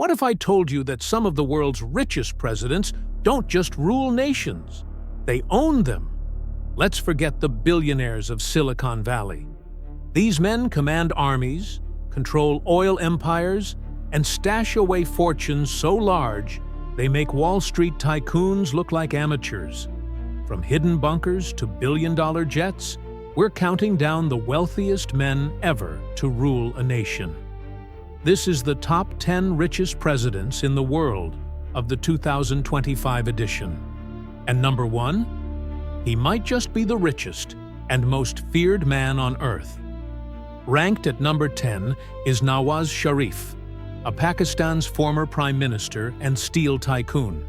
What if I told you that some of the world's richest presidents don't just rule nations, they own them? Let's forget the billionaires of Silicon Valley. These men command armies, control oil empires, and stash away fortunes so large they make Wall Street tycoons look like amateurs. From hidden bunkers to billion-dollar jets, we're counting down the wealthiest men ever to rule a nation. This is the top 10 richest presidents in the world of the 2025 edition. And number 1? He might just be the richest and most feared man on earth. Ranked at number 10 is Nawaz Sharif, Pakistan's former prime minister and steel tycoon.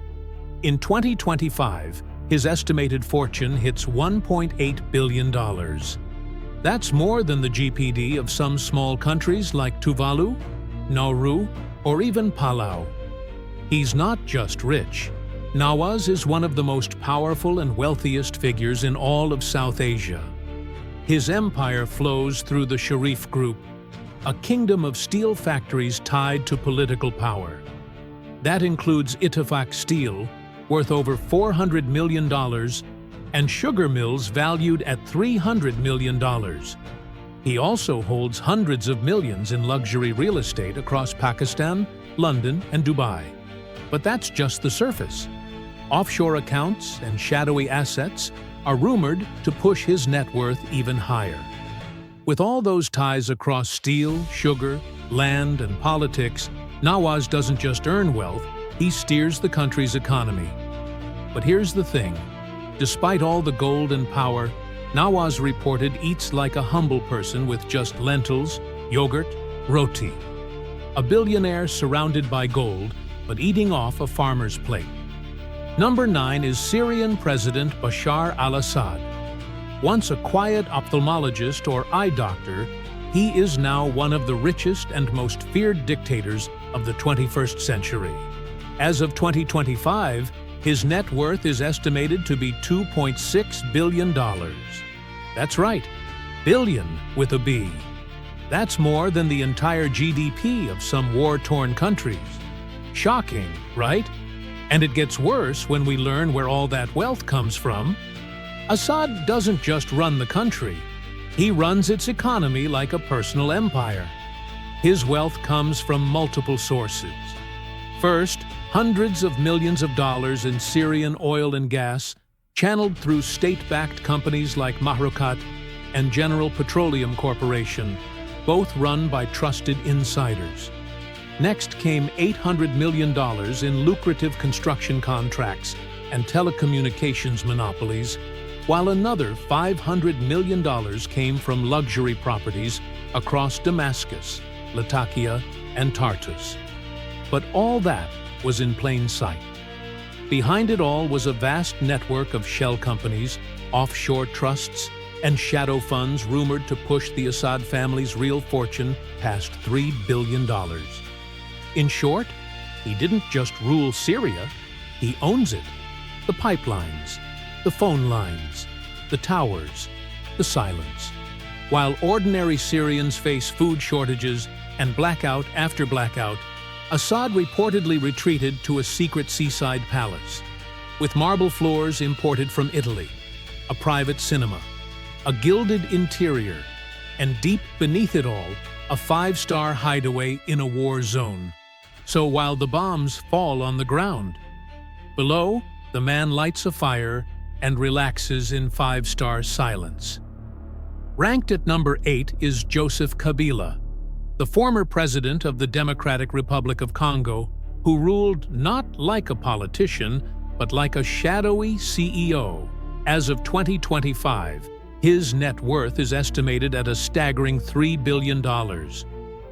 In 2025, his estimated fortune hits $1.8 billion. That's more than the GDP of some small countries like Tuvalu, Nauru, or even Palau. He's not just rich. Nawaz is one of the most powerful and wealthiest figures in all of South Asia. His empire flows through the Sharif Group, a kingdom of steel factories tied to political power. That includes Ittifaq Steel, worth over $400 million, and sugar mills valued at $300 million. He also holds hundreds of millions in luxury real estate across Pakistan, London, and Dubai. But that's just the surface. Offshore accounts and shadowy assets are rumored to push his net worth even higher. With all those ties across steel, sugar, land, and politics, Nawaz doesn't just earn wealth, he steers the country's economy. But here's the thing. Despite all the gold and power, Nawaz reported eats like a humble person with just lentils, yogurt, roti. A billionaire surrounded by gold, but eating off a farmer's plate. Number 9 is Syrian President Bashar al-Assad. Once a quiet ophthalmologist or eye doctor, he is now one of the richest and most feared dictators of the 21st century. As of 2025, his net worth is estimated to be $2.6 billion. That's right, billion with a B. That's more than the entire GDP of some war-torn countries. Shocking, right? And it gets worse when we learn where all that wealth comes from. Assad doesn't just run the country. He runs its economy like a personal empire. His wealth comes from multiple sources. First, hundreds of millions of dollars in Syrian oil and gas, channeled through state-backed companies like Mahroukat and General Petroleum Corporation, both run by trusted insiders. Next came $800 million in lucrative construction contracts and telecommunications monopolies, while another $500 million came from luxury properties across Damascus, Latakia, and Tartus. But all that was in plain sight. Behind it all was a vast network of shell companies, offshore trusts, and shadow funds rumored to push the Assad family's real fortune past $3 billion. In short, he didn't just rule Syria, he owns it. The pipelines, the phone lines, the towers, the silence. While ordinary Syrians face food shortages and blackout after blackout, Assad reportedly retreated to a secret seaside palace, with marble floors imported from Italy, a private cinema, a gilded interior, and deep beneath it all, a 5-star hideaway in a war zone. So while the bombs fall on the ground, below, the man lights a fire and relaxes in 5-star silence. Ranked at number 8 is Joseph Kabila, the former president of the Democratic Republic of Congo, who ruled not like a politician, but like a shadowy CEO. As of 2025, his net worth is estimated at a staggering $3 billion.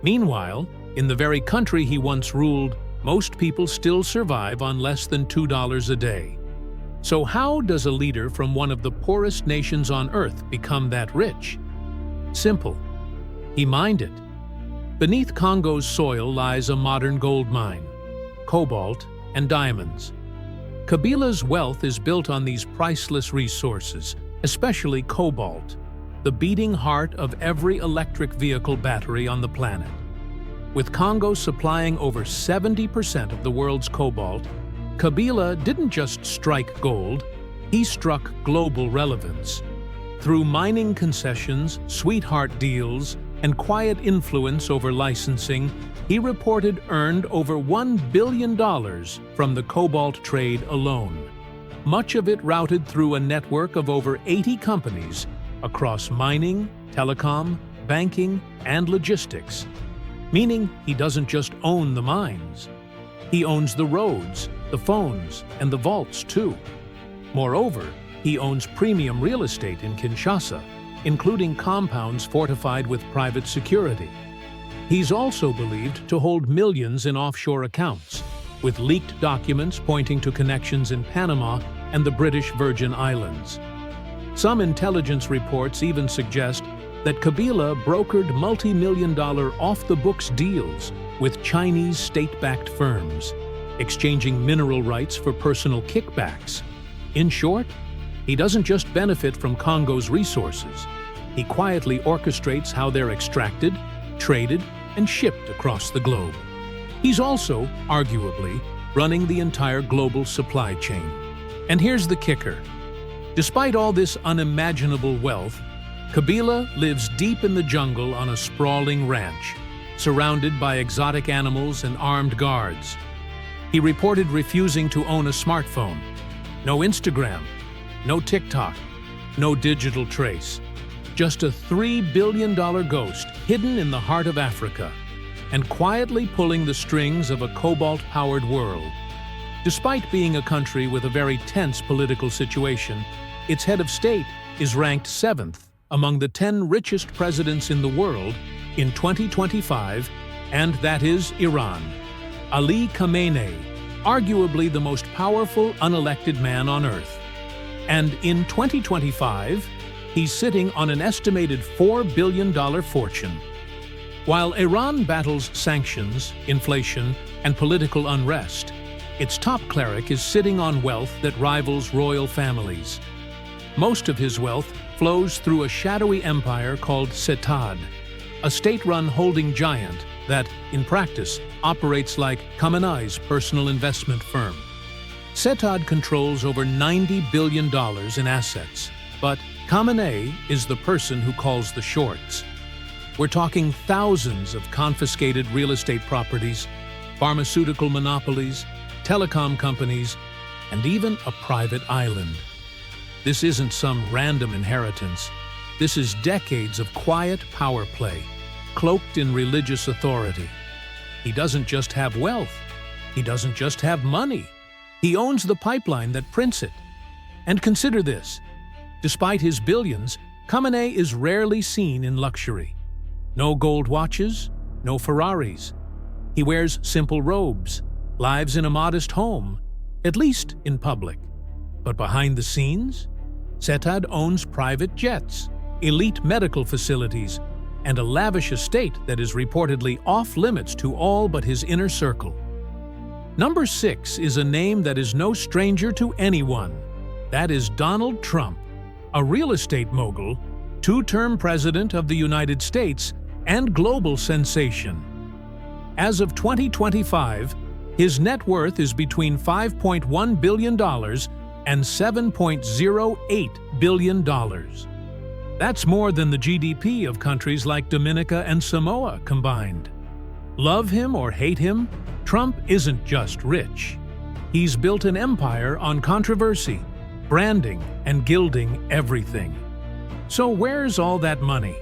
Meanwhile, in the very country he once ruled, most people still survive on less than $2 a day. So how does a leader from one of the poorest nations on earth become that rich? Simple. He mined it. Beneath Congo's soil lies a modern gold mine, cobalt, and diamonds. Kabila's wealth is built on these priceless resources, especially cobalt, the beating heart of every electric vehicle battery on the planet. With Congo supplying over 70% of the world's cobalt, Kabila didn't just strike gold, he struck global relevance. Through mining concessions, sweetheart deals, and quiet influence over licensing, he reported earned over $1 billion from the cobalt trade alone. Much of it routed through a network of over 80 companies across mining, telecom, banking, and logistics. Meaning he doesn't just own the mines. He owns the roads, the phones, and the vaults too. Moreover, he owns premium real estate in Kinshasa, including compounds fortified with private security. He's also believed to hold millions in offshore accounts, with leaked documents pointing to connections in Panama and the British Virgin Islands. Some intelligence reports even suggest that Kabila brokered multi-million-dollar off-the-books deals with Chinese state-backed firms, exchanging mineral rights for personal kickbacks. In short, he doesn't just benefit from Congo's resources. He quietly orchestrates how they're extracted, traded, and shipped across the globe. He's also, arguably, running the entire global supply chain. And here's the kicker. Despite all this unimaginable wealth, Kabila lives deep in the jungle on a sprawling ranch, surrounded by exotic animals and armed guards. He reported refusing to own a smartphone. No Instagram, no TikTok, no digital trace. Just a $3 billion ghost hidden in the heart of Africa and quietly pulling the strings of a cobalt-powered world. Despite being a country with a very tense political situation, its head of state is ranked 7th among the 10 richest presidents in the world in 2025, and that is Iran. Ali Khamenei, arguably the most powerful unelected man on earth. And in 2025, he's sitting on an estimated $4 billion fortune. While Iran battles sanctions, inflation, and political unrest, its top cleric is sitting on wealth that rivals royal families. Most of his wealth flows through a shadowy empire called Zayed, a state-run holding giant that, in practice, operates like Khamenei's personal investment firm. Zayed controls over $90 billion in assets, but Khamenei is the person who calls the shots. We're talking thousands of confiscated real estate properties, pharmaceutical monopolies, telecom companies, and even a private island. This isn't some random inheritance. This is decades of quiet power play, cloaked in religious authority. He doesn't just have wealth. He doesn't just have money. He owns the pipeline that prints it. And consider this. Despite his billions, Khamenei is rarely seen in luxury. No gold watches, no Ferraris. He wears simple robes, lives in a modest home, at least in public. But behind the scenes, Zayed owns private jets, elite medical facilities, and a lavish estate that is reportedly off-limits to all but his inner circle. Number 6 is a name that is no stranger to anyone. That is Donald Trump, a real estate mogul, two-term president of the United States, and global sensation. As of 2025, his net worth is between $5.1 billion and $7.08 billion. That's more than the GDP of countries like Dominica and Samoa combined. Love him or hate him, Trump isn't just rich. He's built an empire on controversy, branding, and gilding everything. So where's all that money?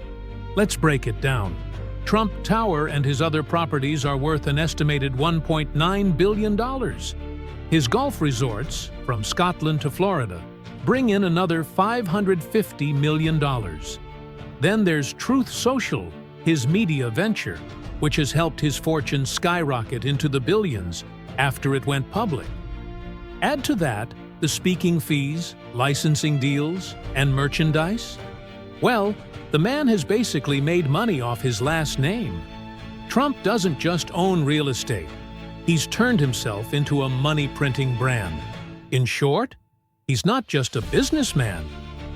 Let's break it down. Trump Tower and his other properties are worth an estimated $1.9 billion. His golf resorts, from Scotland to Florida, bring in another $550 million. Then there's Truth Social, his media venture, which has helped his fortune skyrocket into the billions after it went public. Add to that the speaking fees, licensing deals, and merchandise. Well, the man has basically made money off his last name. Trump doesn't just own real estate. He's turned himself into a money-printing brand. In short, he's not just a businessman.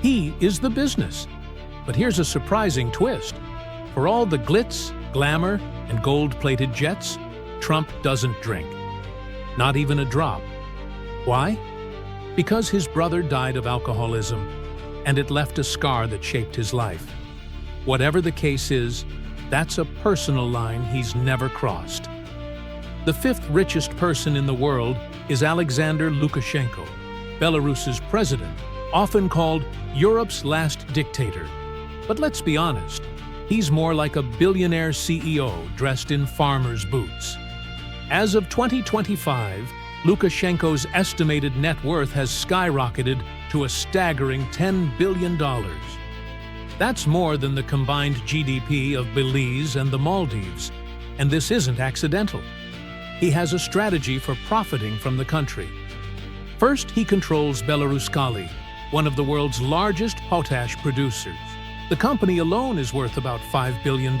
He is the business. But here's a surprising twist. For all the glitz, glamour, And gold-plated jets? Trump doesn't drink. Not even a drop. Why? Because his brother died of alcoholism, and it left a scar that shaped his life. Whatever the case is, that's a personal line he's never crossed. The fifth richest person in the world is Alexander Lukashenko, Belarus's president, often called Europe's last dictator. But let's be honest, he's more like a billionaire CEO dressed in farmer's boots. As of 2025, Lukashenko's estimated net worth has skyrocketed to a staggering $10 billion. That's more than the combined GDP of Belize and the Maldives, and this isn't accidental. He has a strategy for profiting from the country. First, he controls Belaruskali, one of the world's largest potash producers. The company alone is worth about $5 billion.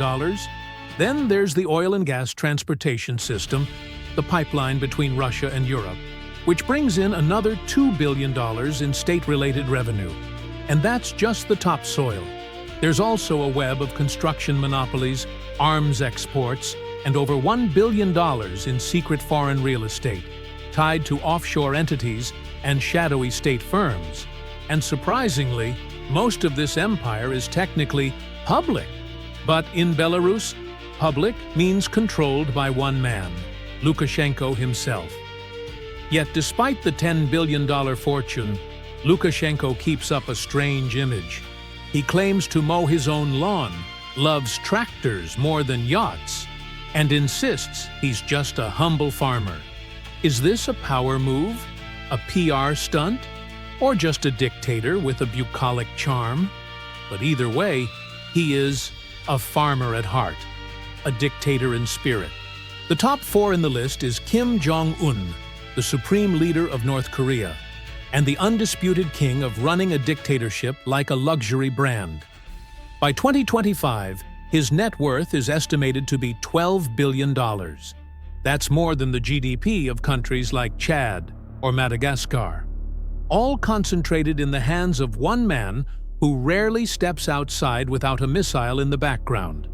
Then there's the oil and gas transportation system, the pipeline between Russia and Europe, which brings in another $2 billion in state-related revenue. And that's just the topsoil. There's also a web of construction monopolies, arms exports, and over $1 billion in secret foreign real estate, tied to offshore entities and shadowy state firms. And surprisingly, most of this empire is technically public. But in Belarus, public means controlled by one man, Lukashenko himself. Yet despite the $10 billion fortune, Lukashenko keeps up a strange image. He claims to mow his own lawn, loves tractors more than yachts, and insists he's just a humble farmer. Is this a power move? A PR stunt? Or just a dictator with a bucolic charm? But either way, he is a farmer at heart, a dictator in spirit. The top four in the list is Kim Jong-un, the supreme leader of North Korea, and the undisputed king of running a dictatorship like a luxury brand. By 2025, his net worth is estimated to be $12 billion. That's more than the GDP of countries like Chad or Madagascar. All concentrated in the hands of one man who rarely steps outside without a missile in the background.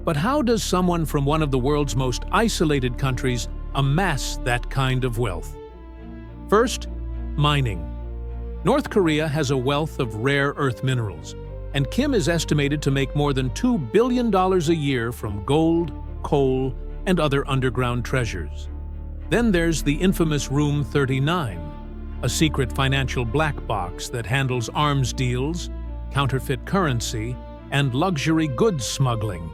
But how does someone from one of the world's most isolated countries amass that kind of wealth? First, mining. North Korea has a wealth of rare earth minerals, and Kim is estimated to make more than $2 billion a year from gold, coal, and other underground treasures. Then there's the infamous Room 39, a secret financial black box that handles arms deals, counterfeit currency, and luxury goods smuggling,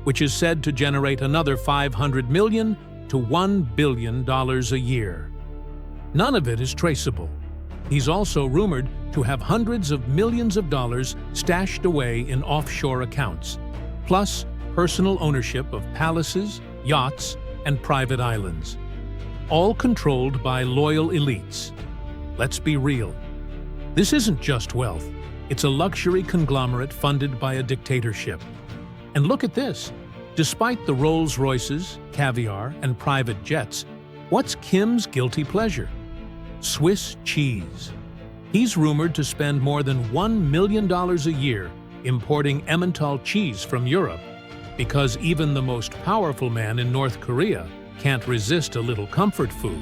which is said to generate another $500 million to $1 billion a year. None of it is traceable. He's also rumored to have hundreds of millions of dollars stashed away in offshore accounts, plus personal ownership of palaces, yachts, and private islands, all controlled by loyal elites. Let's be real. This isn't just wealth. It's a luxury conglomerate funded by a dictatorship. And look at this. Despite the Rolls-Royces, caviar, and private jets, what's Kim's guilty pleasure? Swiss cheese. He's rumored to spend more than $1 million a year importing Emmental cheese from Europe, because even the most powerful man in North Korea can't resist a little comfort food.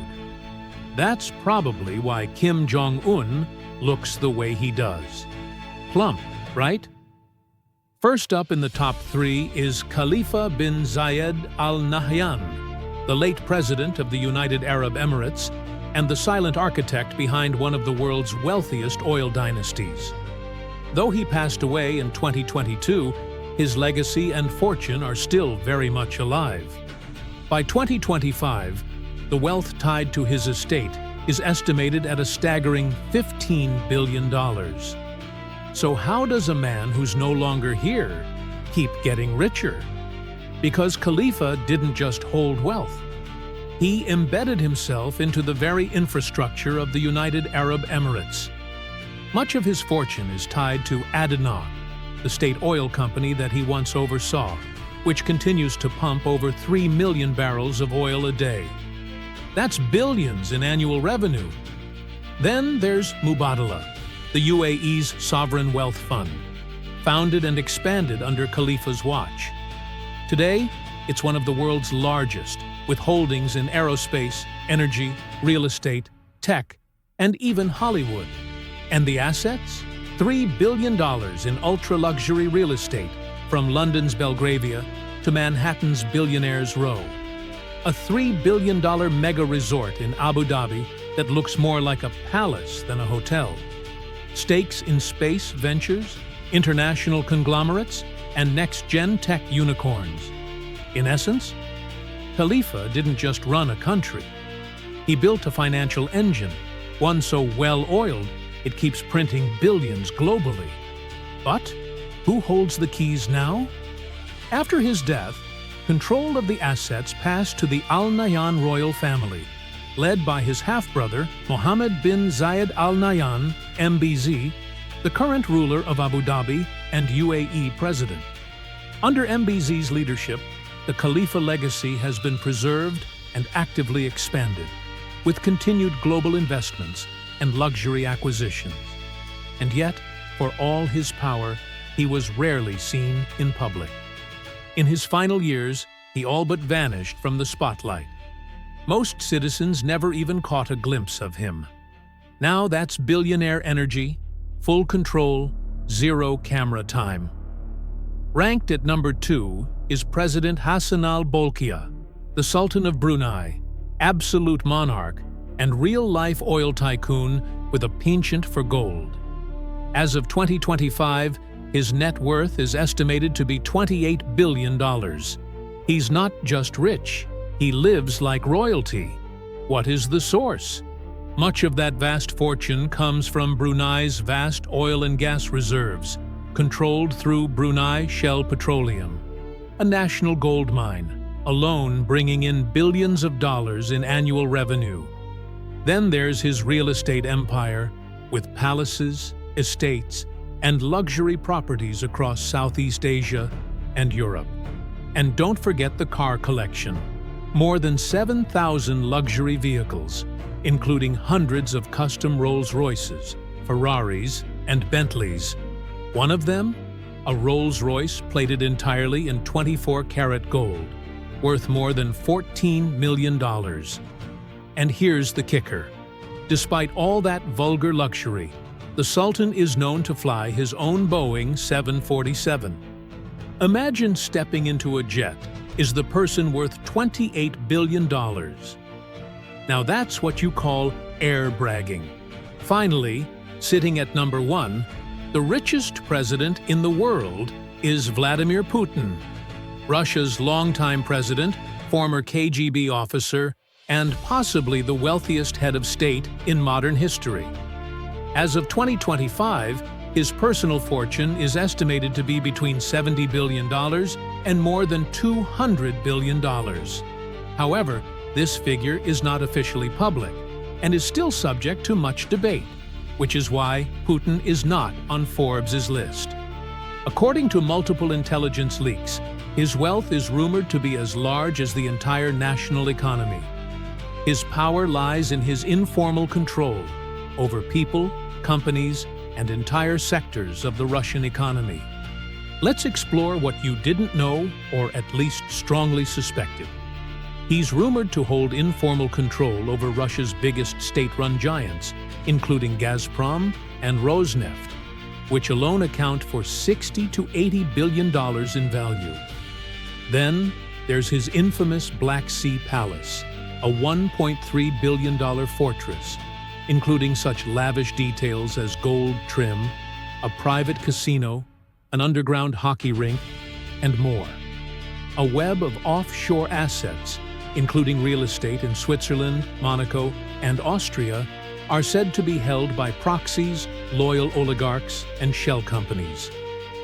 That's probably why Kim Jong-un looks the way he does. Plump, right? First up in the top three is Khalifa bin Zayed AlNahyan, the late president of the United Arab Emirates and the silent architect behind one of the world's wealthiest oil dynasties. Though he passed away in 2022, his legacy and fortune are still very much alive. By 2025, the wealth tied to his estate is estimated at a staggering $15 billion. So how does a man who's no longer here keep getting richer? Because Khalifa didn't just hold wealth. He embedded himself into the very infrastructure of the United Arab Emirates. Much of his fortune is tied to AlNahyan, the state oil company that he once oversaw, which continues to pump over 3 million barrels of oil a day. That's billions in annual revenue. Then there's Mubadala, the UAE's sovereign wealth fund, founded and expanded under Khalifa's watch. Today, It's one of the world's largest, with holdings in aerospace, energy, real estate, tech, and even Hollywood. And the assets? $3 billion in ultra-luxury real estate, from London's Belgravia to Manhattan's Billionaire's Row. A $3 billion mega resort in Abu Dhabi that looks more like a palace than a hotel. Stakes in space ventures, international conglomerates, and next-gen tech unicorns. In essence, Khalifa didn't just run a country. He built a financial engine, one so well-oiled it keeps printing billions globally. But who holds the keys now? After his death, control of the assets passed to the AlNahyan royal family, led by his half-brother Mohammed bin Zayed AlNahyan, MBZ, the current ruler of Abu Dhabi and UAE president. Under MBZ's leadership, the Khalifa legacy has been preserved and actively expanded, with continued global investments and luxury acquisitions. And yet, for all his power, he was rarely seen in public. In his final years, he all but vanished from the spotlight. Most citizens never even caught a glimpse of him. Now that's billionaire energy, full control, zero camera time. Ranked at number 2 is President Hassanal Bolkiah, the Sultan of Brunei, absolute monarch, and real-life oil tycoon with a penchant for gold. As of 2025, his net worth is estimated to be $28 billion. He's not just rich, he lives like royalty. What is the source? Much of that vast fortune comes from Brunei's vast oil and gas reserves, controlled through Brunei Shell Petroleum, a national gold mine, alone bringing in billions of dollars in annual revenue. Then there's his real estate empire, with palaces, estates, and luxury properties across Southeast Asia and Europe. And don't forget the car collection. More than 7,000 luxury vehicles, including hundreds of custom Rolls-Royces, Ferraris, and Bentleys. One of them, a Rolls-Royce plated entirely in 24-karat gold, worth more than $14 million. And here's the kicker. Despite all that vulgar luxury, the Sultan is known to fly his own Boeing 747. Imagine stepping into a jet. Is the person worth $28 billion? Now that's what you call air bragging. Finally, sitting at number 1, the richest president in the world is Vladimir Putin, Russia's longtime president, former KGB officer, and possibly the wealthiest head of state in modern history. As of 2025, his personal fortune is estimated to be between $70 billion and more than $200 billion. However, this figure is not officially public and is still subject to much debate, which is why Putin is not on Forbes' list. According to multiple intelligence leaks, his wealth is rumored to be as large as the entire national economy. His power lies in his informal control over people, companies, and entire sectors of the Russian economy. Let's explore what you didn't know or at least strongly suspected. He's rumored to hold informal control over Russia's biggest state-run giants, including Gazprom and Rosneft, which alone account for $60 to $80 billion in value. Then there's his infamous Black Sea Palace, a $1.3 billion fortress, including such lavish details as gold trim, a private casino, an underground hockey rink, and more. A web of offshore assets, including real estate in Switzerland, Monaco, and Austria, are said to be held by proxies, loyal oligarchs, and shell companies.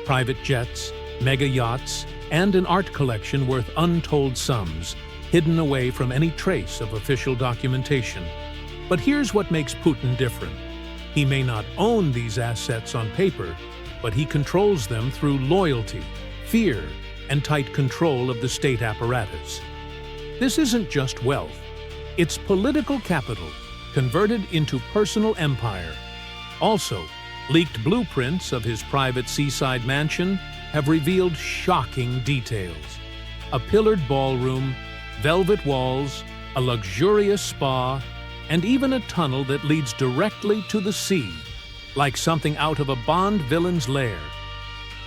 Private jets, mega yachts, and an art collection worth untold sums, hidden away from any trace of official documentation. But here's what makes Putin different. He may not own these assets on paper, but he controls them through loyalty, fear, and tight control of the state apparatus. This isn't just wealth. It's political capital, converted into personal empire. Also, leaked blueprints of his private seaside mansion have revealed shocking details. A pillared ballroom, velvet walls, a luxurious spa, and even a tunnel that leads directly to the sea, like something out of a Bond villain's lair.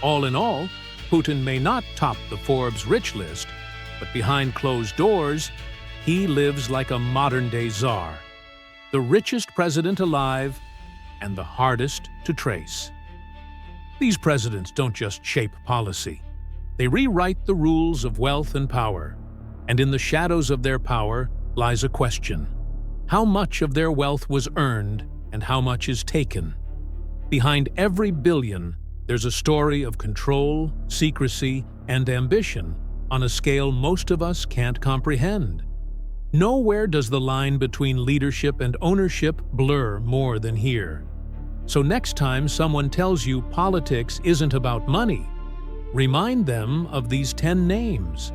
All in all, Putin may not top the Forbes rich list, but behind closed doors, he lives like a modern-day czar, the richest president alive and the hardest to trace. These presidents don't just shape policy. They rewrite the rules of wealth and power, and in the shadows of their power lies a question. How much of their wealth was earned and how much is taken? Behind every billion, there's a story of control, secrecy, and ambition on a scale most of us can't comprehend. Nowhere does the line between leadership and ownership blur more than here. So next time someone tells you politics isn't about money, remind them of these 10 names.